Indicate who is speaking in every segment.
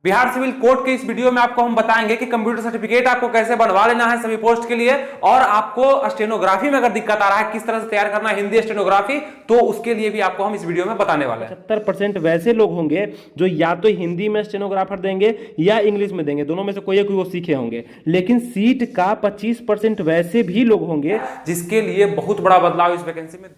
Speaker 1: Bihar civil code के इस video में आपको हम बताएंगे कि कंप्यूटर सर्टिफिकेट आपको कैसे बनवा लेना है सभी पोस्ट के लिए, और आपको स्टेनोग्राफी में अगर दिक्कत आ रहा है किस तरह से तैयार करना है हिंदी स्टेनोग्राफी, तो उसके लिए भी आपको हम इस वीडियो में बताने वाले हैं।
Speaker 2: 70% वैसे लोग होंगे जो या तो हिंदी में स्टेनोग्राफर देंगे या इंग्लिश में देंगे, दोनों में से कोई एक वो सीखे होंगे। लेकिन सीट का 25% वैसे भी लोग होंगे
Speaker 1: जिसके लिए बहुत बड़ा बदलाव इस वैकेंसी में।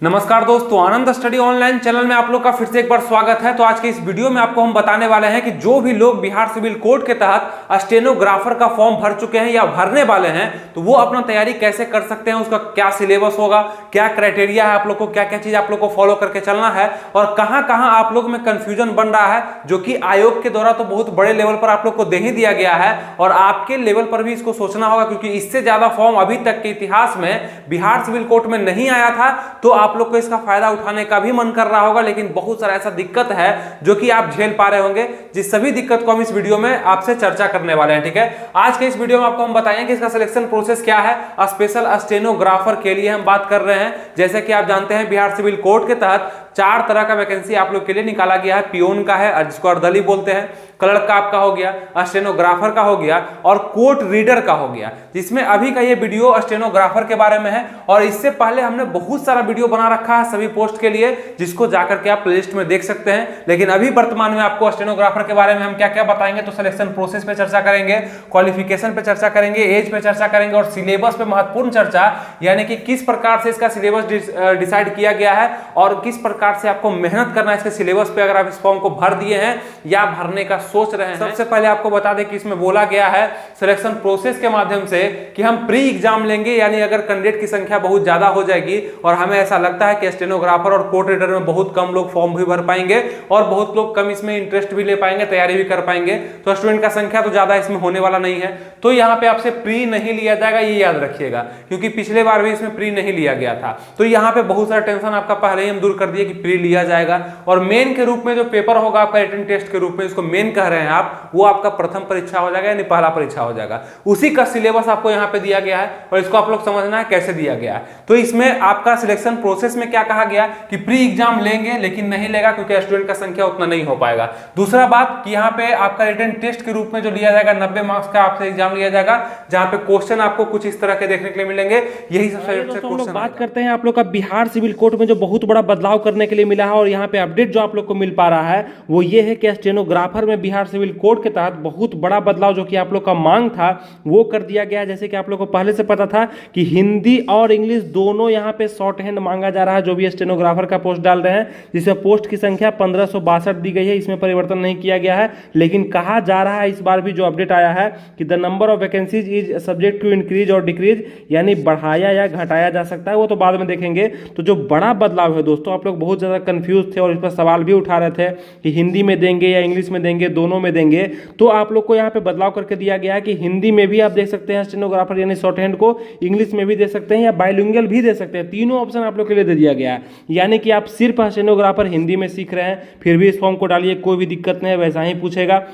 Speaker 1: नमस्कार दोस्तों, आनंद स्टडी ऑनलाइन चैनल में आप लोग का फिर से एक बार स्वागत है। तो आज के इस वीडियो में आपको हम बताने वाले हैं कि जो भी लोग बिहार सिविल कोड के तहत स्टेनोग्राफर का फॉर्म भर चुके हैं या भरने वाले हैं, तो वो अपना तैयारी कैसे कर सकते हैं, उसका क्या सिलेबस होगा, क्या क्राइटेरिया है, आप लोग को क्या क्या चीज आप लोग को फॉलो करके चलना है, और कहां कहां आप लोग में कंफ्यूजन बन रहा है, जो कि आयोग के द्वारा तो बहुत बड़े लेवल पर आप लोग को दे ही दिया गया है, और आपके लेवल पर भी इसको सोचना होगा, क्योंकि इससे ज्यादा फॉर्म अभी तक के इतिहास में बिहार सिविल कोड में नहीं आया था। तो आप लोग को इसका फायदा उठाने का भी मन कर रहा होगा, लेकिन बहुत सारा ऐसा दिक्कत है जो कि आप झेल पा रहे होंगे, जिस सभी दिक्कत को हम इस वीडियो में आपसे चर्चा करने वाले हैं। ठीक है, आज के इस वीडियो में आपको हम बताएंगे कि इसका सिलेक्शन प्रोसेस क्या है। स्पेशल स्टेनोग्राफर के लिए हम बात कर रहे हैं। जैसे कि आप जानते हैं बिहार सिविल कोड के तहत 4 तरह का वैकेंसी आप लोग के लिए निकाला गया है। पियोन का है, जिसको अर्दली बोलते हैं, क्लर्क का आपका हो गया, स्टेनोग्राफर का हो गया, और कोर्ट रीडर का हो गया। जिसमें अभी का ये वीडियो स्टेनोग्राफर के बारे में है, और इससे पहले हमने बहुत सारा वीडियो बना रखा है सभी पोस्ट के लिए, जिसको जाकर के आप प्लेलिस्ट में देख सकते हैं। लेकिन अभी वर्तमान में आपको स्टेनोग्राफर के बारे में हम क्या क्या बताएंगे, तो सिलेक्शन प्रोसेस पे चर्चा करेंगे, क्वालिफिकेशन पे चर्चा करेंगे, एज पे चर्चा करेंगे, और सिलेबस पे महत्वपूर्ण चर्चा, यानी कि किस प्रकार से इसका सिलेबस डिसाइड किया गया है और किस प्रकार से आपको मेहनत करना है इसके सिलेबस पे, अगर आप इस फॉर्म को भर दिए हैं या भरने का सोच रहे हैं। सबसे पहले आपको बता दें कि इसमें बोला गया है सिलेक्शन प्रोसेस के माध्यम से कि हम प्री एग्जाम लेंगे, यानी अगर कैंडिडेट की संख्या बहुत ज्यादा हो जाएगी और हमें ऐसा लगता है कि स्टेनोग्राफर और कोर्ट रीडर में बहुत कम लोग फॉर्म भी भर पाएंगे और बहुत लोग कम इसमें इंटरेस्ट भी ले पाएंगे, तैयारी भी कर पाएंगे, तो स्टूडेंट का संख्या तो ज्यादा इसमें होने वाला नहीं है, तो यहाँ पे आपसे प्री नहीं लिया जाएगा, ये याद रखिएगा, क्योंकि पिछले बार भी इसमें प्री नहीं लिया गया था। तो यहाँ पे बहुत सारा टेंशन आपका पहले ही हम दूर कर दिए कि प्री लिया जाएगा। और मेन के रूप में जो पेपर होगा आपका रिटन टेस्ट के रूप में, इसको मेन कह रहे हैं आप, वो आपका प्रथम परीक्षा हो जाएगा, यानी पहला परीक्षा हो जाएगा। उसी का सिलेबस आपको यहाँ पे दिया गया है और इसको आप लोग समझना है कैसे दिया गया है। तो इसमें आपका सिलेक्शन प्रोसेस में क्या कहा गया कि प्री एग्जाम लेंगे, लेकिन नहीं लेगा क्योंकि स्टूडेंट का संख्या उतना नहीं हो पाएगा। दूसरा बात कि यहाँ पे आपका रिटन टेस्ट के रूप में जो लिया जाएगा 90 मार्क्स का आपसे एग्जाम लिया जाएगा, जहां पे क्वेश्चन आपको कुछ इस तरह के देखने के लिए मिलेंगे। यही सबसे
Speaker 2: क्वेश्चन बात करते हैं आप लोग का बिहार सिविल कोड में जो बहुत बड़ा बदलाव करने के लिए मिला है, और यहाँ पे अपडेट जो आप लोग को मिल पा रहा है वो ये है कि स्टेनोग्राफर में बिहार सिविल कोड के तहत बहुत बड़ा बदलाव जो कि आप लोग का मांग था वो कर दिया गया है। जैसे कि आप लोग को पहले से पता था कि हिंदी और इंग्लिश दोनों यहाँ पे शॉर्ट हैंड मांगा जा रहा है, जो भी स्टेनोग्राफर का पोस्ट डाल रहे हैं, जिसमें पोस्ट की संख्या 1562 दी गई है, इसमें परिवर्तन नहीं किया गया है। लेकिन कहा जा रहा है इस बार भी जो अपडेट आया है कि the number of vacancies is subject to increase और डिक्रीज, यानी बढ़ाया या घटाया जा सकता है, वो तो बाद में देखेंगे। तो जो बड़ा बदलाव है दोस्तों, आप लोग बहुत ज्यादा कंफ्यूज थे और इस पर सवाल भी उठा रहे थे कि हिंदी में देंगे या इंग्लिश में देंगे, दोनों में देंगे, तो आप लोग को यहाँ पे बदलाव करके दिया गया है कि हिंदी में भी आप देख सकते हैं स्टेनोग्राफर यानी शॉर्ट हैंड को, इंग्लिश में भी दे सकते हैं या बाइलिंगुअल भी दे सकते हैं। तीनों ऑप्शन आप लोग के लिए दे दिया गया है, यानी कि आप सिर्फ स्टेनोग्राफर हिंदी में सीख रहे हैं फिर भी इस फॉर्म को डालिए, कोई भी दिक्कत नहीं है, वैसा ही पूछेगा।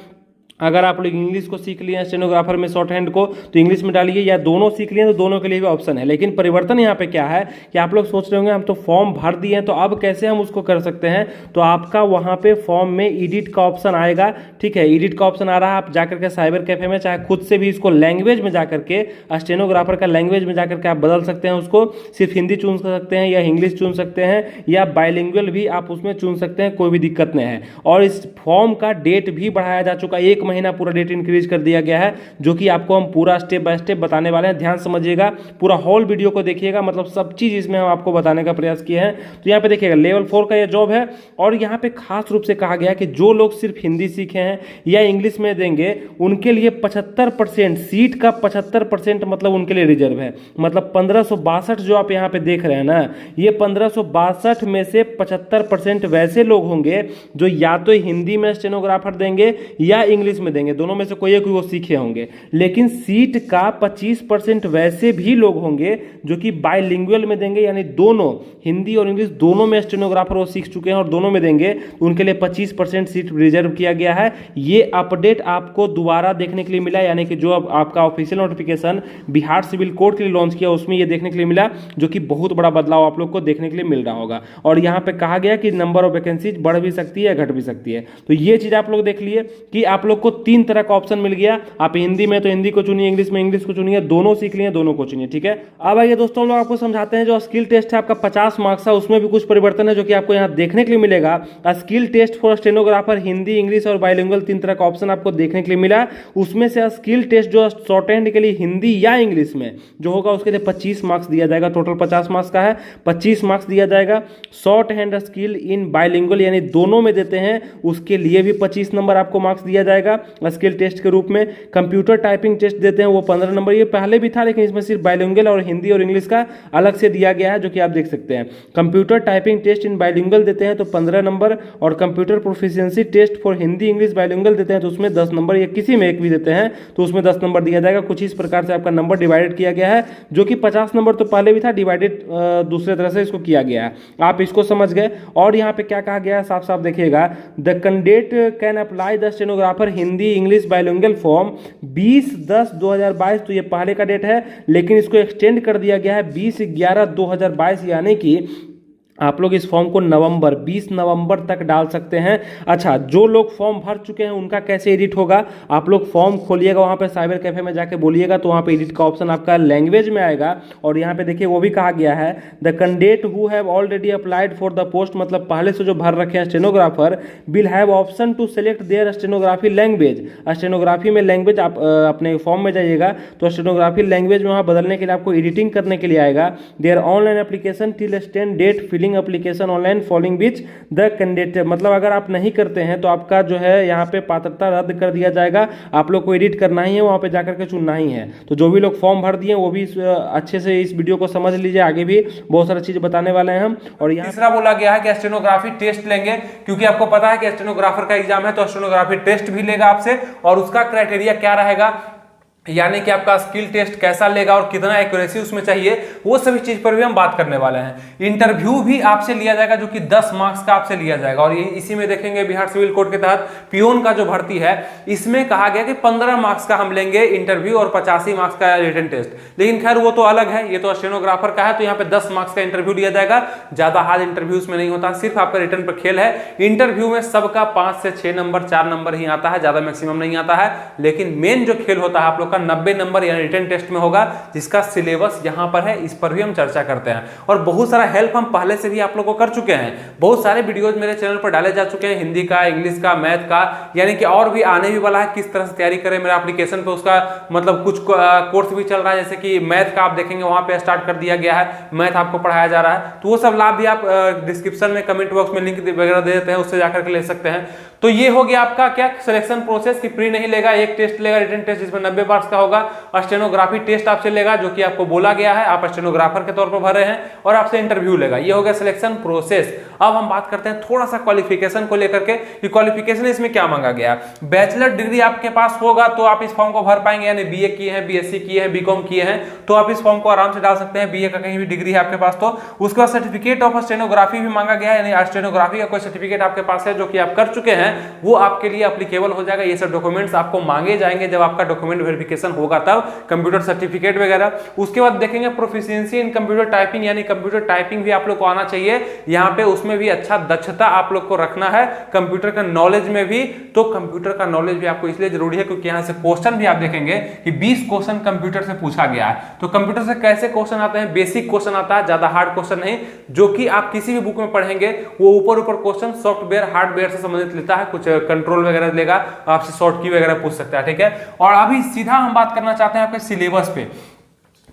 Speaker 2: अगर आप लोग इंग्लिश को सीख लिए हैं स्टेनोग्राफर में शॉर्ट हैंड को, तो इंग्लिश में डालिए, या दोनों सीख लिए तो दोनों के लिए भी ऑप्शन है। लेकिन परिवर्तन यहाँ पे क्या है कि आप लोग सोच रहे होंगे हम तो फॉर्म भर दिए हैं, तो अब कैसे हम उसको कर सकते हैं। तो आपका वहाँ पे फॉर्म में एडिट का ऑप्शन आएगा। ठीक है, एडिट का ऑप्शन आ रहा है, आप जाकर के साइबर कैफे में चाहे खुद से भी इसको लैंग्वेज में जाकर के, स्टेनोग्राफर का लैंग्वेज में जाकर के आप बदल सकते हैं, उसको सिर्फ हिंदी चुन सकते हैं या इंग्लिश चुन सकते हैं या बाइलिंगुअल भी आप उसमें चुन सकते हैं, कोई भी दिक्कत नहीं है। और इस फॉर्म का डेट भी बढ़ाया जा चुका है, 1 महीना पूरा डेट इंक्रीज कर दिया गया है, जो कि आपको हम पूरा स्टेप बाय स्टेप बताने वाले हैं। ध्यान समझिएगा, पूरा होल वीडियो को देखिएगा, मतलब सब चीज इसमें हम आपको बताने का प्रयास किए हैं। तो यहाँ पे देखिएगा लेवल 4 का ये जॉब है, और यहाँ पे खास रूप से कहा गया कि जो लोग सिर्फ हिंदी सीखे हैं या इंग्लिश में देंगे, उनके लिए 75% सीट का 75% मतलब उनके लिए रिजर्व है। मतलब 1562 जो आप यहाँ पे देख रहे हैं ना, ये 1562 में से 75% वैसे लोग होंगे जो या तो हिंदी में स्टेनोग्राफर देंगे या इंग्लिश में देंगे, दोनों में से कोई एक वो सीखे होंगे। लेकिन सीट का 25% वैसे भी लोग होंगे जो कि बाइलिंगुअल में देंगे, यानी दोनों हिंदी और इंग्लिश दोनों में स्टेनोग्राफर वो सीख चुके हैं और दोनों में देंगे, तो उनके लिए 25% सीट रिजर्व किया गया है। ये अपडेट आपको दोबारा देखने के लिए मिला, यानी कि जो अब आपका official notification Bihar civil code के लिए लॉन्च किया उसमें ये देखने के लिए मिला, जो कि बहुत बड़ा बदलाव आप लोग को देखने के लिए मिल रहा होगा। और यहाँ पे कहा गया कि नंबर ऑफ वैकेंसीज बढ़ भी सकती है, घट भी सकती है। तो ये चीज आप लोग देख लिए कि आप लोग को 3 तरह का ऑप्शन मिल गया। आप हिंदी में तो हिंदी को चुनिए, इंग्लिश में इंग्लिश को चुनिए, दोनों सीख लिए दोनों को चुनिए, ठीक है। अब आइए दोस्तों, हम लोग आपको समझाते हैं जो स्किल टेस्ट है आपका 50 मार्क्स है, उसमें भी कुछ परिवर्तन है जो कि आपको यहाँ देखने के लिए मिलेगा। Skill test for stenographer Hindi, English और बाइलिंगुअल 3 तरह का ऑप्शन आपको देखने के लिए मिला। उसमें से स्किल टेस्ट जो शॉर्ट हैंड के लिए हिंदी या इंग्लिश में जो होगा उसके लिए 25 मार्क्स दिया जाएगा। टोटल 50 मार्क्स का है, 25 मार्क्स दिया जाएगा। Short hand skill in bilingual यानी दोनों में देते हैं, उसके लिए भी 25 नंबर आपको मार्क्स दिया जाएगा स्किल टेस्ट के रूप में। कंप्यूटर टाइपिंग टेस्ट देते हैं वो 15 नंबर, ये पहले भी था लेकिन इसमें सिर्फ बाइलिंगुअल और हिंदी और इंग्लिश का अलग से दिया गया है, जो कि आप देख सकते हैं। Computer typing test in bilingual देते हैं तो 15 नंबर, और computer proficiency test for Hindi English bilingual देते हैं तो उसमें 10 नंबर, या किसी में एक भी देते हैं तो उसमें 10 नंबर दिया जाएगा। कुछ इस प्रकार से आपका नंबर डिवाइडेड किया गया है, जो कि 50 नंबर तो पहले भी था, डिवाइडेड दूसरे तरह से इसको किया गया है। आप इसको समझ गए। और यहाँ पे क्या कहा गया है साफ साफ देखिएगा, the candidate can apply the stenographer Hindi English bilingual form 20/10/2022, तो ये पहले का डेट है, लेकिन इसको एक्सटेंड कर दिया गया है 20/11/2022, यानी कि आप लोग इस फॉर्म को 20 नवंबर तक डाल सकते हैं। अच्छा, जो लोग फॉर्म भर चुके हैं उनका कैसे एडिट होगा, आप लोग फॉर्म खोलिएगा, वहाँ पे साइबर कैफे में जाके बोलिएगा तो वहाँ पे एडिट का ऑप्शन आपका लैंग्वेज में आएगा। और यहाँ पे देखिए वो भी कहा गया है, the candidate who have already applied for the post, मतलब पहले से जो भर रखे हैं stenographer, will have option to select their stenography language. Stenography में लैंग्वेज आप अपने फॉर्म में जाइएगा तो स्टेनोग्राफी लैंग्वेज में वहाँ बदलने के लिए आपको एडिटिंग करने के लिए आएगा। Their online application till stand date filling application online following which the candidate, मतलब अगर आप नहीं करते हैं तो आपका जो है यहाँ पे पात्रता रद्द कर दिया जाएगा। आप लोग को एडिट करना ही है, वहाँ पे जाकर के चुनना ही है। तो जो भी लोग फॉर्म भर दिए वो भी अच्छे से इस वीडियो को समझ लीजिए, आगे भी बहुत सारी चीज बताने वाले हैं हम। और यहाँ
Speaker 1: तीसरा बोला गया है कि स्टेनोग्राफी टेस्ट लेंगे, क्योंकि आपको पता है कि स्टेनोग्राफर का एग्जाम है तो स्टेनोग्राफी टेस्ट भी लेगा आपसे, और उसका क्राइटेरिया क्या रहेगा, यानी कि आपका स्किल टेस्ट कैसा लेगा और कितना एक्यूरेसी उसमें चाहिए, वो सभी चीज पर भी हम बात करने वाले हैं। इंटरव्यू भी आपसे लिया जाएगा जो कि 10 मार्क्स का आपसे लिया जाएगा, और ये इसी में देखेंगे बिहार सिविल कोड के तहत पियोन का जो भर्ती है इसमें कहा गया कि 15 मार्क्स का हम लेंगे इंटरव्यू और 85 मार्क्स का रिटन टेस्ट। लेकिन खैर वो तो अलग है, ये तो स्टेनोग्राफर का है, तो यहाँ पे 10 मार्क्स का इंटरव्यू लिया जाएगा। ज्यादा हार्ड इंटरव्यू उसमें नहीं होता, सिर्फ आपका रिटर्न पर खेल है। इंटरव्यू में सबका 5 से 6 नंबर 4 नंबर ही आता है, ज्यादा मैक्सिमम नहीं आता है। लेकिन मेन जो खेल होता है आप लोग का 90 नंबर रिटन टेस्ट में होगा, जिसका सिलेबस यहां पर है, इस पर भी हम चर्चा करते हैं। और बहुत सारा हेल्प हम पहले से भी आप लोगों को कर चुके हैं, बहुत सारे वीडियोज मेरे चैनल पर डाले जा चुके हैं, हिंदी का, इंग्लिश का, मैथ का, यानी कि और भी आने भी वाला है। किस तरह से तैयारी करें, मेरा एप्लीकेशन पे उसका मतलब कुछ कोर्स भी चल रहा है, जैसे कि मैथ का आप देखेंगे वहां पे स्टार्ट कर दिया गया है, मैथ आपको पढ़ाया जा रहा है। तो वो सब लाभ भी आप डिस्क्रिप्शन में कमेंट बॉक्स में लिंक वगैरह दे देते हैं, उससे जाकर के ले सकते हैं। तो ये हो गया आपका क्या सिलेक्शन प्रोसेस, की प्री नहीं लेगा, एक टेस्ट लेगा रिटन टेस्ट जिसमें 90 मार्क्स का होगा, स्टेनोग्राफी टेस्ट आपसे लेगा जो कि आपको बोला गया है, आप स्टेनोग्राफर के तौर पर भर रहे हैं, और आपसे इंटरव्यू लेगा। ये हो गया सिलेक्शन प्रोसेस। अब हम बात करते हैं थोड़ा सा क्वालिफिकेशन को लेकर के, कि क्वालिफिकेशन इसमें क्या मांगा गया। बैचलर डिग्री आपके पास होगा तो आप इस फॉर्म को भर पाएंगे, यानी बीए किए हैं, बीएससी किए हैं, बीकॉम किए हैं, तो आप इस फॉर्म को आराम से डाल सकते हैं। बीए का कहीं भी डिग्री है आपके पास तो। उसके बाद सर्टिफिकेट ऑफ स्टेनोग्राफी भी मांगा गया है, यानी स्टेनोग्राफी का कोई सर्टिफिकेट आपके पास है जो कि आप कर चुके हैं, वो आपके लिए एप्लीकेबल हो जाएगा। ये सब डॉक्यूमेंट्स आपको मांगे जाएंगे जब आपका डॉक्यूमेंट वेरिफिकेशन होगा, तब कंप्यूटर सर्टिफिकेट वगैरह। उसके बाद देखेंगे प्रोफिशिएंसी इन कंप्यूटर टाइपिंग, यानी कंप्यूटर टाइपिंग भी आप लोग को आना चाहिए। यहाँ पे उसमें भी अच्छा दक्षता आप लोग को रखना है, कंप्यूटर का नॉलेज में भी। तो कंप्यूटर का नॉलेज भी आपको इसलिए जरूरी है क्योंकि यहाँ से क्वेश्चन भी आप देखेंगे कि 20 क्वेश्चन कंप्यूटर से पूछा गया है। तो कंप्यूटर से कैसे क्वेश्चन आते हैं, बेसिक क्वेश्चन आता है, ज्यादा हार्ड क्वेश्चन नहीं, जो कि आप किसी भी बुक में पढ़ेंगे वो ऊपर क्वेश्चन सॉफ्टवेयर हार्डवेयर से संबंधित लेता है, कुछ कंट्रोल वगैरह लेगा, आपसे शॉर्ट की वगैरह पूछ सकता है, ठीक है। और अभी सीधा हम बात करना चाहते हैं आपके सिलेबस पे,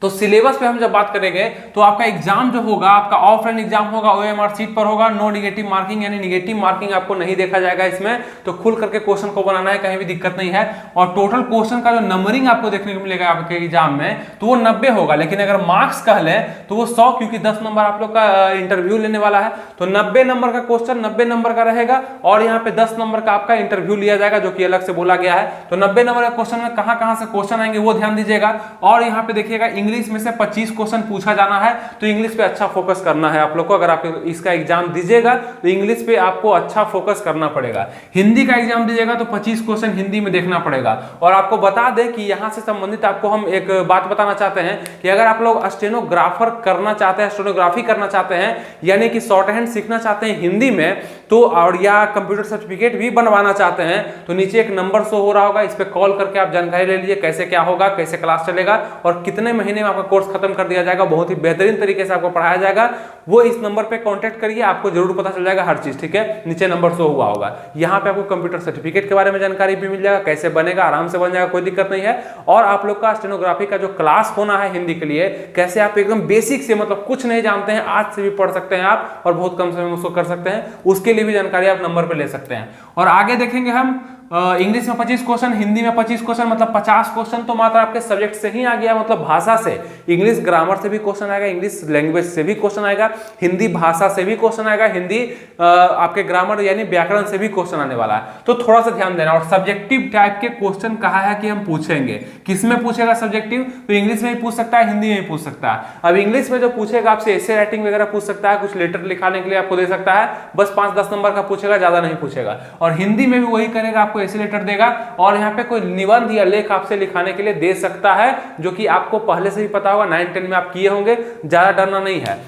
Speaker 1: तो सिलेबस पे हम जब बात करेंगे तो आपका एग्जाम जो होगा, आपका ऑफलाइन एग्जाम होगा, ओएमआर शीट पर होगा, नो निगेटिव मार्किंग, यानी निगेटिव मार्किंग आपको नहीं देखा जाएगा इसमें। तो खुल करके क्वेश्चन को बनाना है, कहीं भी दिक्कत नहीं है। और टोटल क्वेश्चन का जो नंबरिंग आपको देखने को मिलेगा आपके एग्जाम में, तो वो 90 होगा। लेकिन अगर मार्क्स कह ले तो वो 100, क्योंकि 10 नंबर आप लोग का इंटरव्यू लेने वाला है। तो 90 नंबर का क्वेश्चन 90 नंबर का रहेगा, और यहाँ पे 10 नंबर का आपका इंटरव्यू लिया जाएगा, जो कि अलग से बोला गया है। तो 90 नंबर का क्वेश्चन में कहां से क्वेश्चन आएंगे वो ध्यान दीजिएगा। और यहाँ पे देखिएगा इंग्लिश में से 25 क्वेश्चन पूछा जाना है, तो इंग्लिश पे अच्छा फोकस करना है आप लोग को। अगर आप इसका एग्जाम दीजिएगा तो इंग्लिश पे आपको अच्छा फोकस करना पड़ेगा। हिंदी का एग्जाम दीजिएगा तो 25 क्वेश्चन हिंदी में देखना पड़ेगा। और आपको बता दें कि यहां से संबंधित आपको हम एक बात बताना चाहते हैं कि अगर आप लोग स्टेनोग्राफर करना चाहते हैं, स्टेनोग्राफी करना चाहते हैं, यानी कि शॉर्ट हैंड सीखना चाहते हैं हिंदी में, तो और या कंप्यूटर सर्टिफिकेट भी बनवाना चाहते हैं, तो नीचे एक नंबर शो हो रहा होगा, इस पे कॉल करके आप जानकारी ले लीजिए कैसे क्या होगा, कैसे क्लास चलेगा और कितने महीने में आपका कोर्स खत्म कर दिया जाएगा। बहुत ही बेहतरीन तरीके से आपको पढ़ाया जाएगा। वो इस नंबर पे कांटेक्ट करिए, आपको जरूर पता चल जाएगा हर चीज, ठीक है। नीचे नंबर शो हुआ होगा, यहाँ पे आपको कंप्यूटर सर्टिफिकेट के बारे में जानकारी भी मिल जाएगा, कैसे बनेगा, आराम से बन जाएगा, कोई दिक्कत नहीं है। और आप लोग का स्टेनोग्राफी का जो क्लास होना है हिंदी के लिए, कैसे आप एकदम बेसिक से, मतलब कुछ नहीं जानते हैं, आज से भी पढ़ सकते हैं आप और बहुत कम समय में उसको कर सकते हैं, उसके लिए भी जानकारी आप नंबर पे ले सकते हैं। और आगे देखेंगे हम इंग्लिश में 25 क्वेश्चन, हिंदी में 25 क्वेश्चन, मतलब 50 क्वेश्चन तो मात्र आपके सब्जेक्ट से ही आ गया, मतलब भाषा से। इंग्लिश ग्रामर से भी क्वेश्चन आएगा, इंग्लिश लैंग्वेज से भी क्वेश्चन आएगा, हिंदी भाषा से भी क्वेश्चन आएगा, हिंदी आपके ग्रामर यानी व्याकरण से भी क्वेश्चन आने वाला है। तो थोड़ा सा ध्यान देना। और सब्जेक्टिव टाइप के क्वेश्चन कहा है कि हम पूछेंगे, किसमें पूछेगा सब्जेक्टिव, तो इंग्लिश में भी पूछ सकता है, हिंदी में भी पूछ सकता है। अब इंग्लिश में जो पूछेगा आपसे एसे राइटिंग वगैरह पूछ सकता है, कुछ लेटर लिखाने के लिए आपको दे सकता है, बस 5-10 नंबर का पूछेगा, ज्यादा नहीं पूछेगा। और हिंदी में भी वही करेगा, आपको ऐसे लेटर देगा और यहाँ पे कोई निबंध या लेख आपसे लिखाने के लिए दे सकता है, जो कि आपको पहले से ही पता होगा, 9-10 में आप किए होंगे, ज्यादा डरना नहीं है।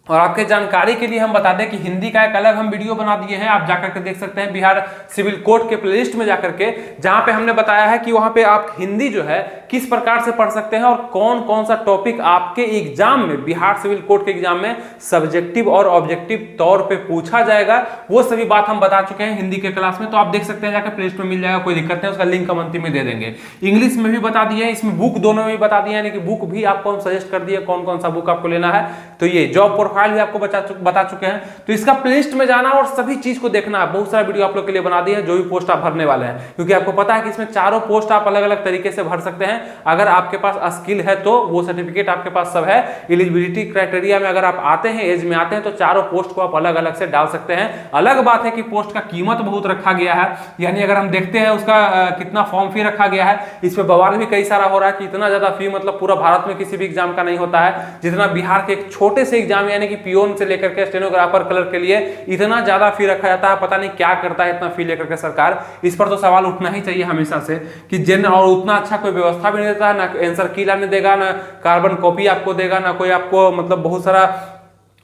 Speaker 1: और आपके जानकारी के लिए हम बता दें कि हिंदी का एक अलग हम वीडियो बना दिए हैं, आप जाकर के देख सकते हैं बिहार सिविल कोड के प्लेलिस्ट में जाकर के, जहां पे हमने बताया है कि वहां पे आप हिंदी जो है किस प्रकार से पढ़ सकते हैं और कौन कौन सा टॉपिक आपके एग्जाम में, बिहार सिविल कोड के एग्जाम में सब्जेक्टिव और ऑब्जेक्टिव तौर पे पूछा जाएगा, वो सभी बात हम बता चुके हैं हिंदी के क्लास में। तो आप देख सकते हैं, जाकर प्लेलिस्ट में मिल जाएगा, कोई दिक्कत नहीं, उसका लिंक हम अंतिम में दे देंगे। इंग्लिश में भी बता दिए, इसमें बुक दोनों में भी बता दिया, यानी कि बुक भी आपको हम सजेस्ट कर दिए कौन कौन सा बुक आपको लेना है। तो ये जॉब प्रोफाइल भी आपको बता चुके हैं। तो इसका प्लेलिस्ट में जाना और सभी चीज को देखना है। बहुत सारा वीडियो आप लोग के लिए बना दिए हैं, जो भी पोस्ट आप भरने वाले हैं, क्योंकि आपको पता है कि इसमें चारों पोस्ट आप अलग अलग तरीके से भर सकते हैं। अगर आपके पास स्किल है तो वो सर्टिफिकेट आपके पास सब है, एलिजिबिलिटी क्राइटेरिया में अगर आप आते हैं, एज में आते हैं, तो चारों पोस्ट को आप अलग अलग से डाल सकते हैं। अलग बात है कि पोस्ट का कीमत बहुत रखा गया है, यानी अगर हम देखते हैं उसका कितना फॉर्म फी रखा गया है, इस पर बवाल भी कई सारा हो रहा है कि इतना ज्यादा फी, मतलब पूरा भारत में किसी भी एग्जाम का नहीं होता है जितना बिहार के एक छोटे से एग्जाम यानी कि पियोन से लेकर के स्टेनोग्राफर क्लर्क के लिए इतना ज्यादा फी रखा जाता है। पता नहीं क्या करता है इतना फी लेकर के सरकार। इस पर तो सवाल उठना ही चाहिए हमेशा से कि जिन, और उतना अच्छा कोई व्यवस्था भी नहीं देता है, ना आंसर की लाने देगा, ना कार्बन कॉपी आपको देगा, ना कोई आपको मतलब बहुत सारा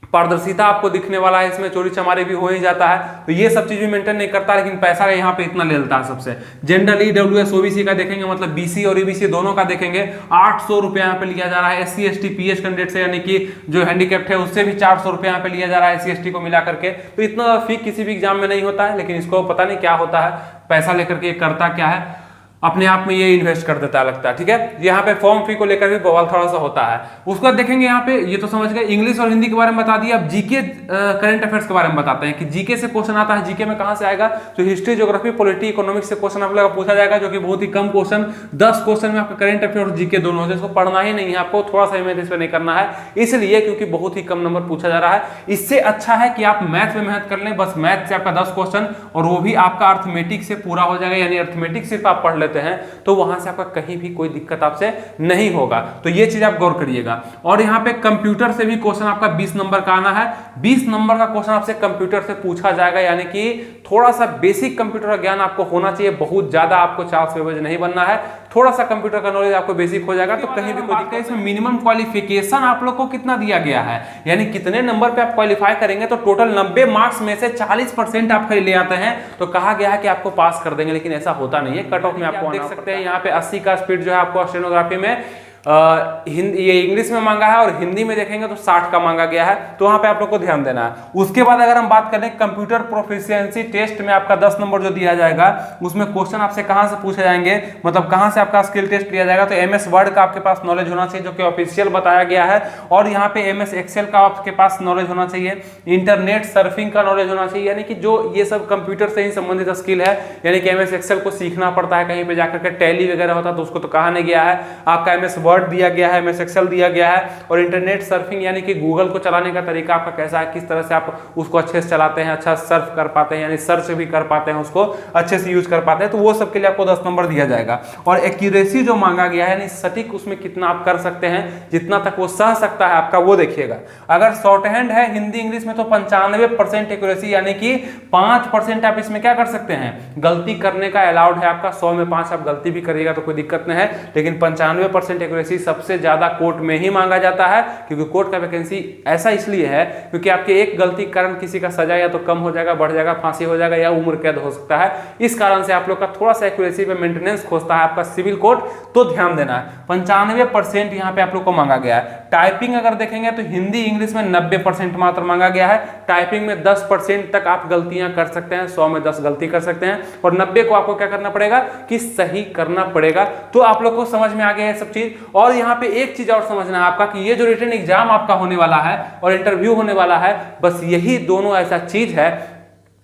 Speaker 1: पारदर्शिता आपको दिखने वाला है, इसमें चोरी चमारी भी हो ही जाता है। तो ये सब चीज भी मेंटेन नहीं करता, लेकिन पैसा यहाँ पे इतना ले लेता है सबसे। जनरल ईडब्ल्यूएस ओबीसी का देखेंगे, मतलब बीसी और ईबीसी दोनों का देखेंगे, 800 रुपए यहाँ पे लिया जा रहा है। एससी एसटी पीएच कैंडिडेट से, यानी कि जो हैंडीकैप्ड है, उससे भी 400 रुपए यहाँ पे लिया जा रहा है, एससी एसटी को मिला करके। तो इतना फी किसी भी एग्जाम में नहीं होता है, लेकिन इसको पता नहीं क्या होता है, पैसा लेकर के करता क्या है, अपने आप में ये इन्वेस्ट कर देता है लगता है, ठीक है। यहाँ पे फॉर्म फी को लेकर भी बवाल थोड़ा सा होता है। उसके बाद देखेंगे यहाँ पे, ये तो समझ गए इंग्लिश और हिंदी के बारे में बता दिया। अब जीके करंट अफेयर्स के बारे में बताते हैं कि जीके से क्वेश्चन आता है। जीके में कहां से आएगा, तो हिस्ट्री, ज्योग्राफी, पॉलिटी, इकोनॉमिक्स से क्वेश्चन आप लोगों को पूछा जाएगा, जो कि बहुत ही कम क्वेश्चन, 10 क्वेश्चन में आपका करंट अफेयर और जीके दोनों हो जाए। इसको पढ़ना ही नहीं है आपको, थोड़ा सा मेहनत इस पर नहीं करना है, इसलिए क्योंकि बहुत ही कम नंबर पूछा जा रहा है। इससे अच्छा है कि आप मैथ में मेहनत कर लें, बस मैथ से आपका 10 क्वेश्चन, और वो भी आपका अर्थमेटिक से पूरा हो जाएगा, यानी अर्थमेटिक सिर्फ आप पढ़ लेते हैं तो वहां से आपका कहीं भी कोई दिक्कत आपसे नहीं होगा। तो ये चीज आप गौर करिएगा। और यहाँ पे कंप्यूटर से भी क्वेश्चन आपका 20 नंबर का आना है। 20 नंबर का क्वेश्चन आपसे कंप्यूटर से पूछा जाएगा, यानी कि थोड़ा सा बेसिक कंप्यूटर का ज्ञान आपको होना चाहिए, बहुत ज्यादा आपको चार्ल्स बेबेज नहीं बनना है, थोड़ा सा कंप्यूटर का नॉलेज आपको बेसिक हो जाएगा, तो कहीं भी कोई दिक्कत। इसमें मिनिमम क्वालिफिकेशन आप लोग को कितना दिया गया है, यानी कितने नंबर पे आप क्वालिफाई करेंगे, तो टोटल 90 मार्क्स में से 40% आप ले आते हैं तो कहा गया है कि आपको पास कर देंगे, लेकिन ऐसा होता नहीं है। कट ऑफ में आपको देख सकते हैं यहाँ पे 80 का स्पीड जो है आपको स्टेनोग्राफी में ये इंग्लिश में मांगा है और हिंदी में देखेंगे तो 60 का मांगा गया है, तो वहां पे आप लोग को ध्यान देना है। उसके बाद अगर हम बात करें कंप्यूटर प्रोफिशिएंसी टेस्ट में आपका 10 नंबर जो दिया जाएगा, उसमें क्वेश्चन आपसे कहां से पूछे जाएंगे, मतलब कहां से आपका स्किल टेस्ट लिया जाएगा, तो MS वर्ड का आपके पास नॉलेज होना चाहिए जो कि ऑफिशियल बताया गया है, और यहाँ पे MS एक्सेल का आपके पास नॉलेज होना चाहिए, इंटरनेट सर्फिंग का नॉलेज होना चाहिए, यानी कि जो ये सब कंप्यूटर से ही संबंधित स्किल है, यानी कि MS एक्सेल को सीखना पड़ता है, कहीं पे जाकर के टैली वगैरह होता है तो उसको तो कहा नहीं गया है, आपका MS वर्ड दिया गया है, MS एक्सेल दिया गया है, और इंटरनेट सर्फिंग यानी कि गूगल को चलाने का तरीका आपका कैसा है, किस तरह से आप उसको अच्छे से चलाते हैं, अच्छा सर्फ कर पाते हैं, यानी सर्च भी कर पाते हैं, उसको अच्छे से यूज कर पाते हैं, तो वो सब के लिए आपको 10 नंबर दिया जाएगा। और एक्यूरेसी जो मांगा गया है, यानी सटीक उसमें कितना आप कर सकते हैं, जितना तक वो सह सकता है आपका, वो देखिएगा। अगर शॉर्ट हैंड है हिंदी इंग्लिश में तो 95% एक्यूरेसी, यानी कि 5% आप इसमें क्या कर सकते हैं, गलती करने का अलाउड है आपका। 100 में 5 आप गलती भी करिएगा तो कोई दिक्कत नहीं है, लेकिन 95% एक्यूरेसी सबसे ज्यादा कोर्ट में ही मांगा जाता है, क्योंकि कोर्ट का वैकेंसी ऐसा इसलिए है क्योंकि आपके एक गलती के कारण किसी का सजा या तो कम हो जाएगा, बढ़ जाएगा, फांसी हो जाएगा या उम्र कैद हो सकता है। इस कारण से आप लोग का थोड़ा सा एक्यूरेसी पे मेंटेनेंस खोजता है आपका सिविल कोड, तो ध्यान देना है। 95% यहाँ पे आप लोग को मांगा गया है। टाइपिंग अगर देखेंगे तो हिंदी इंग्लिश में 90% मात्र मांगा गया है, टाइपिंग में 10% तक आप गलतियां कर सकते हैं, 100 में 10 गलती कर सकते हैं, और 90 को आपको क्या करना पड़ेगा कि सही करना पड़ेगा। तो आप लोग को समझ में आ गया है सब चीज। और यहाँ पे एक चीज और समझना है आपका कि ये जो रिटन एग्जाम आपका होने वाला है और इंटरव्यू होने वाला है, बस यही दोनों ऐसा चीज है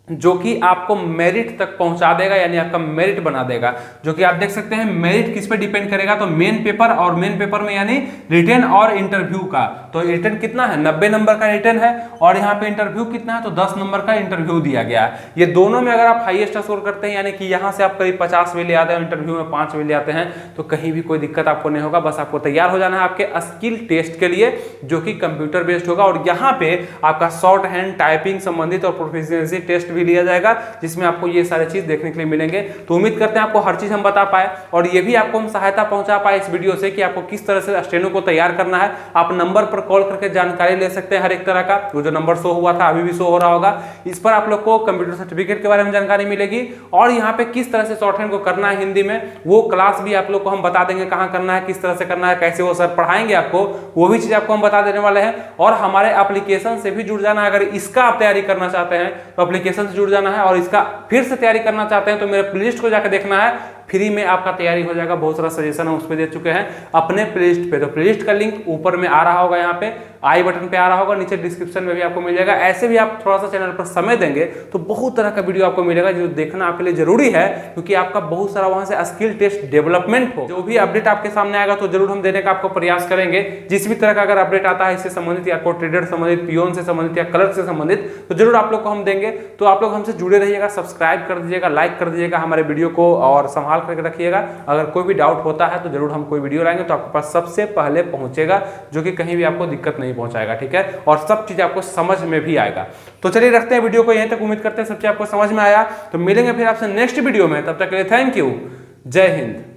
Speaker 1: जो कि आपको मेरिट तक पहुंचा देगा, यानी आपका मेरिट बना देगा। जो कि आप देख सकते हैं मेरिट किस पे डिपेंड करेगा, तो मेन पेपर, और मेन पेपर में यानी रिटन और इंटरव्यू का, तो रिटन कितना है 90 नंबर का रिटन है, और यहाँ पे इंटरव्यू कितना है तो 10 नंबर का इंटरव्यू दिया गया है। ये दोनों में अगर आप हाईएस्ट स्कोर करते हैं, यानी कि यहाँ से आप करीब 50 भी ले आते हैं, इंटरव्यू में 5 भी ले आते हैं, तो कहीं भी कोई दिक्कत आपको नहीं होगा। बस आपको तैयार हो जाना है आपके स्किल टेस्ट के लिए, जो कि कंप्यूटर बेस्ड होगा, और यहाँ पे आपका शॉर्ट हैंड, टाइपिंग संबंधित और प्रोफिशिएंसी टेस्ट भी लिया जाएगा, जिसमें आपको ये सारे चीज देखने के लिए मिलेंगे। तो उम्मीद करते हैं आपको हर चीज हम बता पाए, और ये भी आपको हम सहायता पहुंचा पाए इस वीडियो से कि आपको किस तरह से स्टेनो को तैयार करना है। आप नंबर पर कॉल करके जानकारी ले सकते हैं हर एक तरह का, वो जो नंबर शो हुआ था अभी भी शो हो रहा होगा, इस पर आप लोग को कंप्यूटर सर्टिफिकेट के बारे में जानकारी मिलेगी, और यहाँ पे किस तरह से शॉर्ट हैंड को करना है हिंदी में, वो क्लास भी आप लोग को हम बता देंगे, कहाँ करना है, किस तरह से करना है, कैसे वो सर पढ़ाएंगे आपको, वो भी चीज आपको हम बता देने वाले हैं। और हमारे एप्लीकेशन से भी जुड़ जाना है, अगर इसका आप तैयारी करना चाहते हैं तो एप्लीकेशन से जुड़ जाना है, और इसका फिर से तैयारी करना चाहते हैं तो मेरे प्लेलिस्ट को जाकर देखना है, फ्री में आपका तैयारी हो जाएगा। बहुत सारा सजेशन हम उस पर दे चुके हैं अपने प्लेलिस्ट पे, तो प्लेलिस्ट का लिंक ऊपर में आ रहा होगा, यहाँ पे आई बटन पे आ रहा होगा, नीचे डिस्क्रिप्शन में भी आपको मिल जाएगा। ऐसे भी आप थोड़ा सा चैनल पर समय देंगे तो बहुत तरह का वीडियो आपको मिलेगा, जो देखना आपके लिए जरूरी है, क्योंकि आपका बहुत सारा वहां से स्किल टेस्ट डेवलपमेंट हो। जो भी अपडेट आपके सामने आएगा तो जरूर हम देने का आपको प्रयास करेंगे। जिस भी तरह का अगर अपडेट आता है इससे संबंधित, या कोड ट्रेडर संबंधित, पियोन से संबंधित, या कलर से संबंधित, तो जरूर आप लोग को हम देंगे। तो आप लोग हमसे जुड़े रहिएगा, सब्सक्राइब कर दीजिएगा, लाइक कर दीजिएगा हमारे वीडियो को, और संभाल करके रखिएगा। अगर कोई भी डाउट होता है तो जरूर हम कोई वीडियो लाएंगे तो आपके पास सबसे पहले पहुंचेगा, जो कि कहीं भी आपको दिक्कत नहीं पहुंचाएगा, ठीक है, और सब चीज आपको समझ में भी आएगा। तो चलिए रखते हैं वीडियो को यहीं तक। उम्मीद करते हैं सब चीज आपको समझ में आया। तो मिलेंगे फिर आपसे नेक्स्ट वीडियो में, तब तक के लिए थैंक यू, जय हिंद।